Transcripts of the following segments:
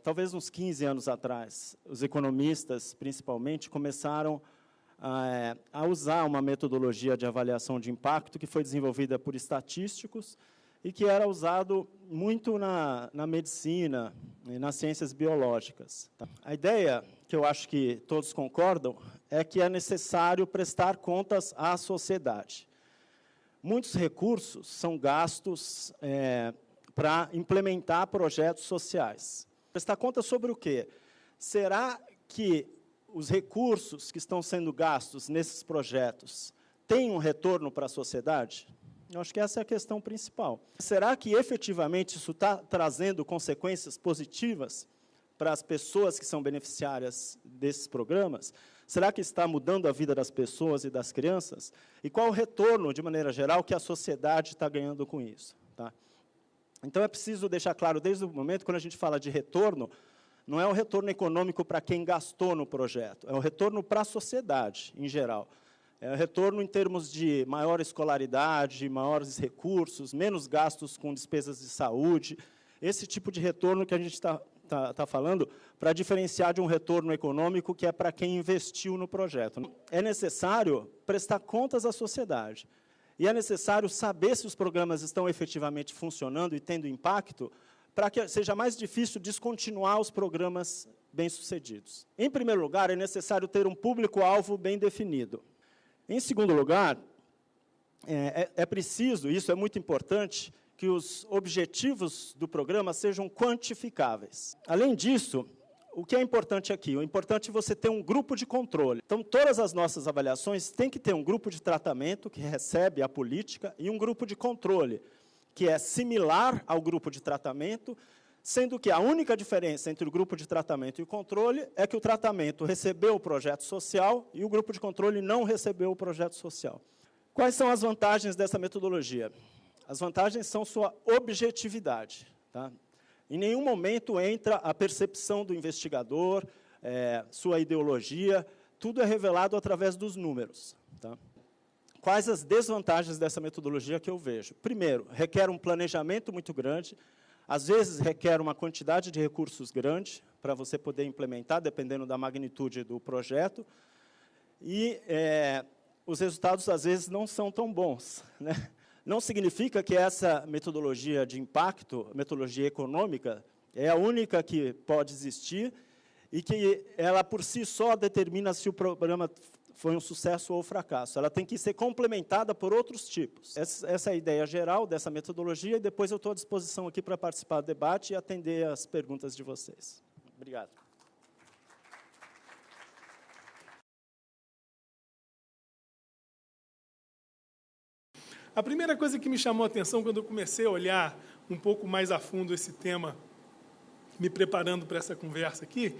Talvez uns 15 anos atrás, os economistas, principalmente, começaram a usar uma metodologia de avaliação de impacto que foi desenvolvida por estatísticos e que era usado muito na medicina e nas ciências biológicas. A ideia, que eu acho que todos concordam, é que é necessário prestar contas à sociedade. Muitos recursos são gastos para implementar projetos sociais. Prestar conta sobre o quê? Será que os recursos que estão sendo gastos nesses projetos têm um retorno para a sociedade? Eu acho que essa é a questão principal. Será que, efetivamente, isso está trazendo consequências positivas para as pessoas que são beneficiárias desses programas? Será que está mudando a vida das pessoas e das crianças? E qual o retorno, de maneira geral, que a sociedade está ganhando com isso? Tá? Então, é preciso deixar claro, desde o momento, quando a gente fala de retorno, não é o retorno econômico para quem gastou no projeto, é o retorno para a sociedade, em geral. É o retorno em termos de maior escolaridade, maiores recursos, menos gastos com despesas de saúde, esse tipo de retorno que a gente está falando, para diferenciar de um retorno econômico que é para quem investiu no projeto. É necessário prestar contas à sociedade. E é necessário saber se os programas estão efetivamente funcionando e tendo impacto, para que seja mais difícil descontinuar os programas bem-sucedidos. Em primeiro lugar, é necessário ter um público-alvo bem definido. Em segundo lugar, é preciso, isso é muito importante, que os objetivos do programa sejam quantificáveis. Além disso, o que é importante aqui? O importante é você ter um grupo de controle. Então, todas as nossas avaliações têm que ter um grupo de tratamento, que recebe a política, e um grupo de controle, que é similar ao grupo de tratamento, sendo que a única diferença entre o grupo de tratamento e o controle é que o tratamento recebeu o projeto social e o grupo de controle não recebeu o projeto social. Quais são as vantagens dessa metodologia? As vantagens são sua objetividade. Tá? Em nenhum momento entra a percepção do investigador, sua ideologia, tudo é revelado através dos números. Tá? Quais as desvantagens dessa metodologia que eu vejo? Primeiro, requer um planejamento muito grande, às vezes requer uma quantidade de recursos grande para você poder implementar, dependendo da magnitude do projeto, e os resultados, às vezes, não são tão bons, né? Não significa que essa metodologia de impacto, metodologia econômica, é a única que pode existir e que ela, por si só, determina se o programa foi um sucesso ou fracasso. Ela tem que ser complementada por outros tipos. Essa é a ideia geral dessa metodologia, e depois eu estou à disposição aqui para participar do debate e atender as perguntas de vocês. Obrigado. A primeira coisa que me chamou a atenção quando eu comecei a olhar um pouco mais a fundo esse tema, me preparando para essa conversa aqui,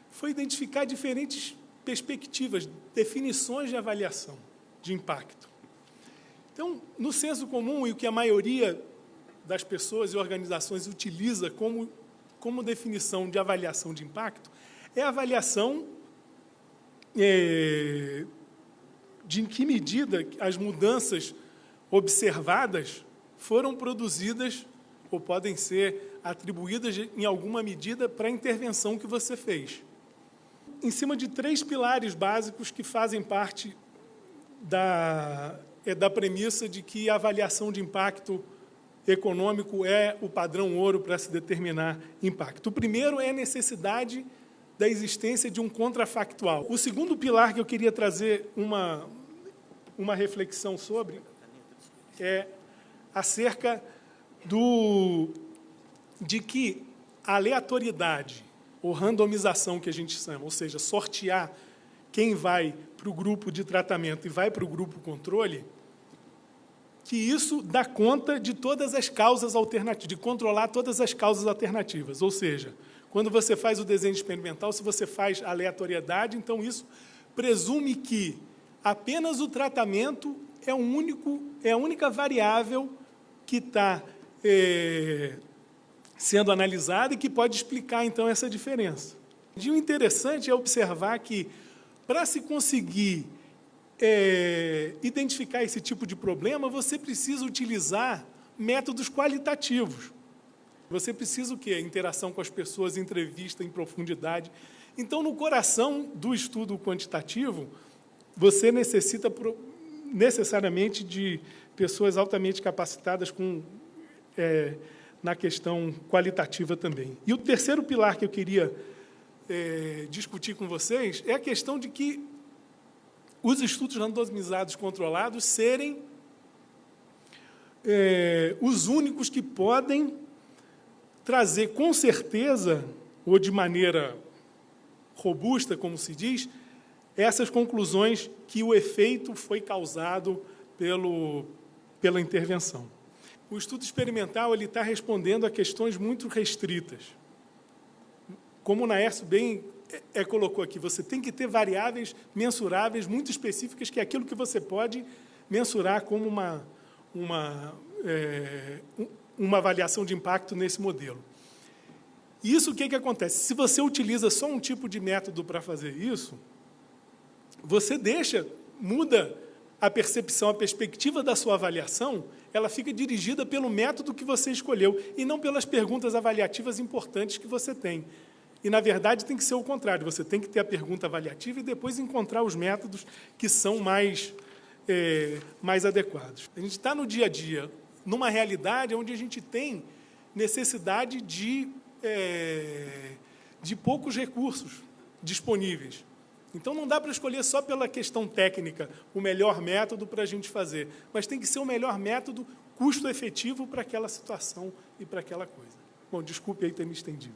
foi identificar diferentes perspectivas, definições de avaliação de impacto. Então, no senso comum, e o que a maioria das pessoas e organizações utiliza como definição de avaliação de impacto, é a avaliação de em que medida as mudanças observadas foram produzidas ou podem ser atribuídas, em alguma medida, para a intervenção que você fez. Em cima de 3 pilares básicos que fazem parte da premissa de que a avaliação de impacto econômico é o padrão ouro para se determinar impacto. O primeiro é a necessidade da existência de um contrafactual. O segundo pilar que eu queria trazer uma reflexão sobre é acerca de que a aleatoriedade ou randomização que a gente chama, ou seja, sortear quem vai para o grupo de tratamento e vai para o grupo controle, que isso dá conta de todas as causas alternativas, de controlar todas as causas alternativas. Ou seja, quando você faz o desenho experimental, se você faz aleatoriedade, então isso presume que apenas o tratamento é a única variável que está sendo analisada e que pode explicar, então, essa diferença. E o interessante é observar que Para se conseguir identificar esse tipo de problema, você precisa utilizar métodos qualitativos. Você precisa o quê? Interação com as pessoas, entrevista em profundidade. Então, no coração do estudo quantitativo, você necessita necessariamente de pessoas altamente capacitadas na questão qualitativa também. E o terceiro pilar que eu queria discutir com vocês é a questão de que os estudos randomizados controlados serem os únicos que podem trazer com certeza, ou de maneira robusta, como se diz, essas conclusões que o efeito foi causado pela intervenção. O estudo experimental está respondendo a questões muito restritas. Como o Naércio bem colocou aqui, você tem que ter variáveis mensuráveis muito específicas, que é aquilo que você pode mensurar como uma avaliação de impacto nesse modelo. Isso, o que acontece? Se você utiliza só um tipo de método para fazer isso, você muda a percepção, a perspectiva da sua avaliação, ela fica dirigida pelo método que você escolheu e não pelas perguntas avaliativas importantes que você tem. E, na verdade, tem que ser o contrário. Você tem que ter a pergunta avaliativa e depois encontrar os métodos que são mais adequados. A gente está no dia a dia, numa realidade onde a gente tem necessidade de poucos recursos disponíveis. Então, não dá para escolher só pela questão técnica o melhor método para a gente fazer, mas tem que ser o melhor método custo-efetivo para aquela situação e para aquela coisa. Bom, desculpe aí ter me estendido.